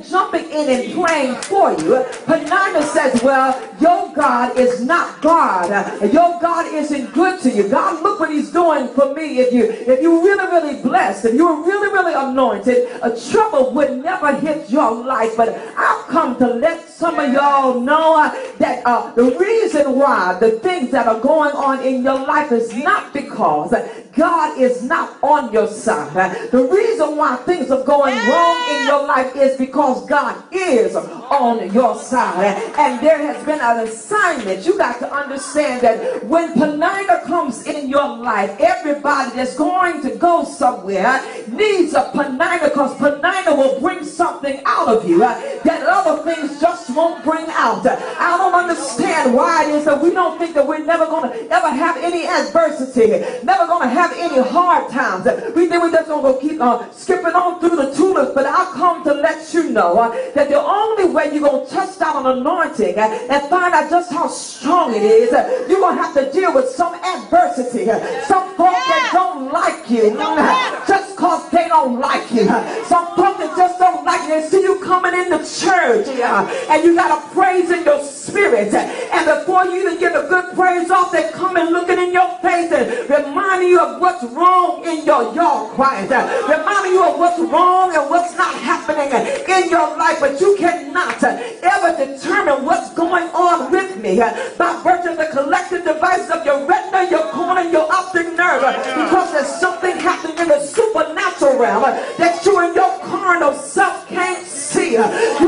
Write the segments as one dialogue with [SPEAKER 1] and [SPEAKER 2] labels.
[SPEAKER 1] even jumping in and praying for you. Penina says, well, your God is not God. Your God isn't good to you. God, look what he's doing for me. If you're really, really blessed, if you're really, really anointed, a trouble would never hit your life. But I've come to let some of y'all know that the reason why the things that are going on in your life is not because God is not on your side. The reason why things are going wrong in your life is because God is on your side. And there has been an assignment. You got to understand that when Penina comes in your life, everybody that's going to go somewhere needs a Penina, because Penina will bring something out of you that other things just won't bring out. I don't understand why it is that we don't think that we're never going to ever have any adversity, never going to have any hard times. We think we're just going to keep skipping on through the tulips. But I've come to let you know that the only way you're going to touch down an anointing and find out just how strong it is, you're going to have to deal with some adversity. Some folk that don't like you just because they don't like you. Some folk that just don't like you. They see you coming into church and you got a praise in your spirit, and before you even get a good praise off, they come and looking in your face and reminding you of what's wrong in your yard quiet, reminding you of what's wrong and what's not happening in your life. But you cannot ever determine what's going on with me by virtue of the collective devices of your retina, your cornea, your optic nerve, because there's something happening in the supernatural realm that you and your carnal self can't see. You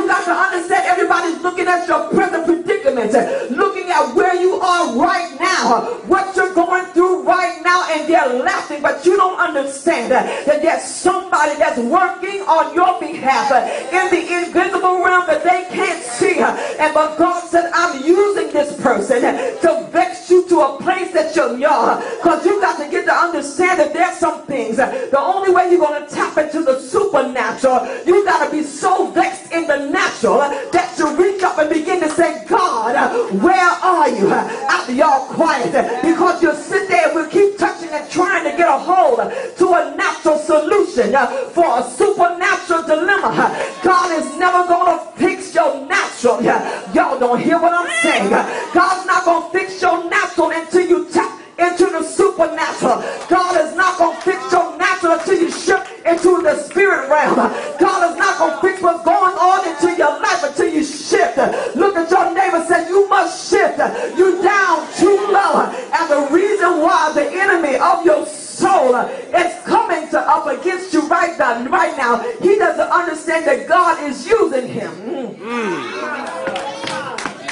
[SPEAKER 1] got to understand, everybody's looking at your present predicament, looking at where you are right now, what you're going through right now, and they're laughing. But you don't understand that there's somebody that's working on your behalf in the invisible realm that they can't see. And but God said, I'm using this person to vex you to a place that you're young, because you got to get to understand that there's some things, the only way you're going to tap into the supernatural, you got to be so vexed in the natural that you reach up and begin to say, God, where are you? After y'all quiet, because you'll sit there and we'll keep touching and trying to get a hold to a natural solution for a supernatural dilemma. God is never going to fix your natural. Y'all don't hear what I'm saying. God's not going to fix your natural until you tap into the supernatural. God is not going to fix your natural until you shift into the spirit realm. God is not going to fix what's going on into your life until you shift. Look at your neighbor and say, you must shift. You're down too low. And the reason why the enemy of your soul is coming to up against you right now, he doesn't understand that God is using him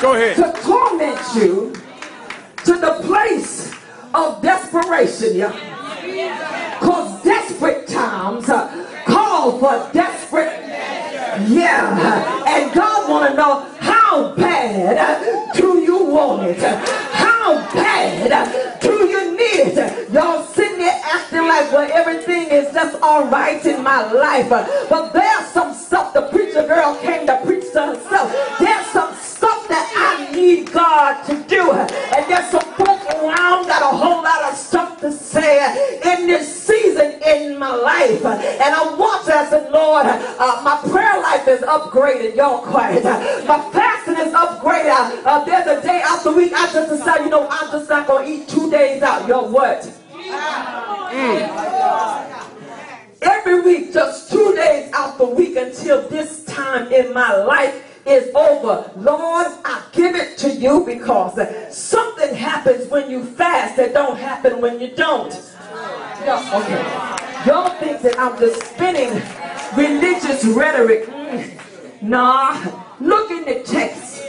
[SPEAKER 2] Go ahead.
[SPEAKER 1] to torment you to the place of desperation. Because desperate times call for desperate. And God want to know, how bad do you want it? How bad do you need it? Y'all sitting there acting like, well, everything is just all right in my life. But there's some stuff the preacher girl came to preach to herself. There's some stuff that I need God to do. And there's some folks around got a whole lot of stuff to say in this season in my life. And I want to, I said, Lord, my prayer life is upgraded. Y'all quiet. My fasting is upgraded. There's a day out the week I just decided, you know, I'm just not going to eat 2 days out. Yo, what? Every week, just 2 days out the week until this time in my life is over. Lord, I give it to you, because something happens when you fast that don't happen when you don't. Okay. Y'all think that I'm just spinning religious rhetoric. Nah, look in the text.